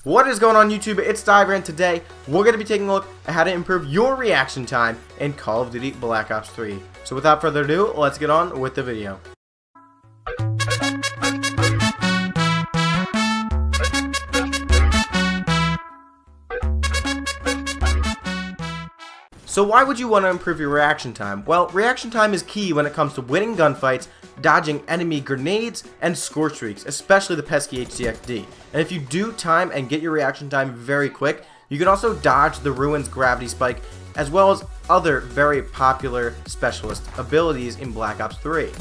What is going on YouTube? It's Diver, and today we're going to be taking a look at how to improve your reaction time in Call of Duty Black Ops 3. So without further ado, let's get on with the video. So why would you want to improve your reaction time? Well, reaction time is key when it comes to winning gunfights, dodging enemy grenades, and score streaks, especially the pesky HCXD. And if you do time and get your reaction time very quick, you can also dodge the Ruin's gravity spike, as well as other very popular specialist abilities in Black Ops 3.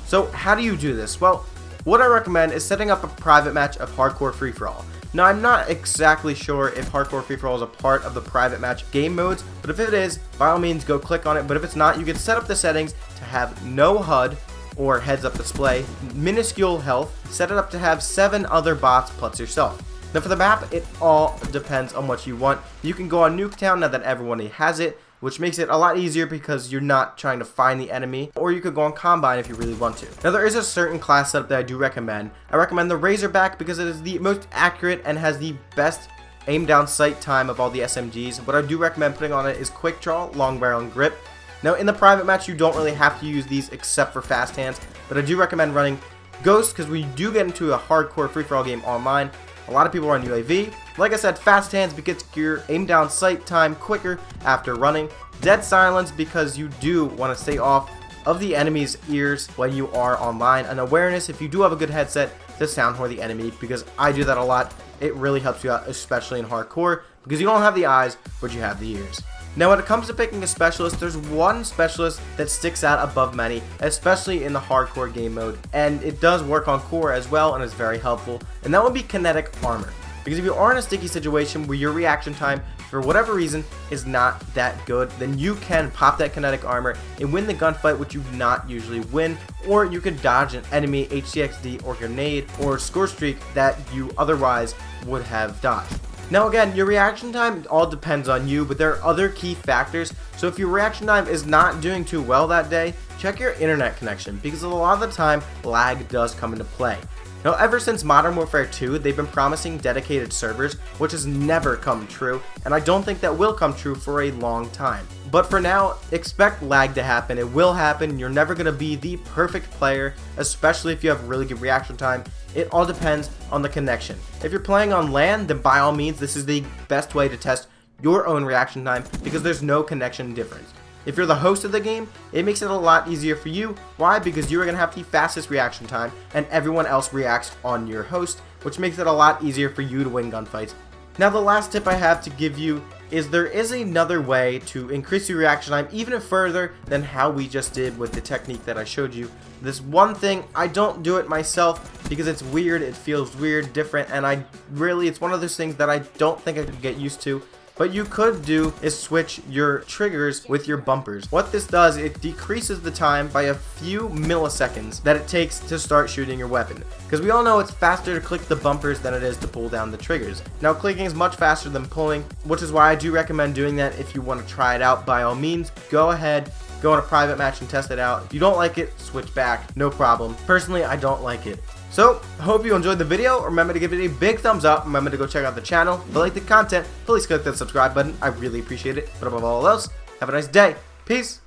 So how do you do this? Well, what I recommend is setting up a private match of Hardcore Free-For-All. Now, I'm not exactly sure if Hardcore Free-For-All is a part of the private match game modes, but if it is, by all means go click on it. But if it's not, you can set up the settings to have no HUD or heads-up display, minuscule health, set it up to have 7 other bots plus yourself. Now for the map, it all depends on what you want. You can go on Nuketown now that everyone has it, which makes it a lot easier because you're not trying to find the enemy, or you could go on Combine if you really want to. Now there is a certain class setup that I do recommend. I recommend the Razorback because it is the most accurate and has the best aim down sight time of all the SMGs. What I do recommend putting on it is Quick Draw, Long Barrel, and Grip. Now in the private match you don't really have to use these except for fast hands, but I do recommend running Ghost because when you do get into a hardcore free-for-all game online, a lot of people run UAV. Like I said, fast hands because your aim down sight time quicker after running. Dead silence because you do want to stay off of the enemy's ears when you are online. And awareness if you do have a good headset to sound whore the enemy, because I do that a lot. It really helps you out, especially in hardcore, because you don't have the eyes, but you have the ears. Now when it comes to picking a specialist, there's one specialist that sticks out above many, especially in the hardcore game mode, and it does work on core as well and is very helpful, and that would be kinetic armor. Because if you are in a sticky situation where your reaction time, for whatever reason, is not that good, then you can pop that kinetic armor and win the gunfight, which you do not usually win, or you can dodge an enemy HCXD or grenade or score streak that you otherwise would have dodged. Now again, your reaction time all depends on you, but there are other key factors. So if your reaction time is not doing too well that day, check your internet connection, because a lot of the time lag does come into play. Now ever since Modern Warfare 2, they've been promising dedicated servers, which has never come true, and I don't think that will come true for a long time. But for now, expect lag to happen. It will happen. You're never going to be the perfect player, especially if you have really good reaction time. It all depends on the connection. If you're playing on LAN, then by all means, this is the best way to test your own reaction time because there's no connection difference. If you're the host of the game, it makes it a lot easier for you. Why? Because you are going to have the fastest reaction time and everyone else reacts on your host, which makes it a lot easier for you to win gunfights. Now the last tip I have to give you is there is another way to increase your reaction time even further than how we just did with the technique that I showed you. This one thing, I don't do it myself because it's weird, it feels weird, different, and it's one of those things that I don't think I could get used to. But you could do is switch your triggers with your bumpers. What this does, it decreases the time by a few milliseconds that it takes to start shooting your weapon. Because we all know it's faster to click the bumpers than it is to pull down the triggers. Now clicking is much faster than pulling, which is why I do recommend doing that. If you want to try it out, by all means, go ahead. Go in a private match and test it out. If you don't like it, switch back, no problem. Personally, I don't like it. So, hope you enjoyed the video. Remember to give it a big thumbs up. Remember to go check out the channel. If you like the content, please click that subscribe button. I really appreciate it. But above all else, have a nice day. Peace.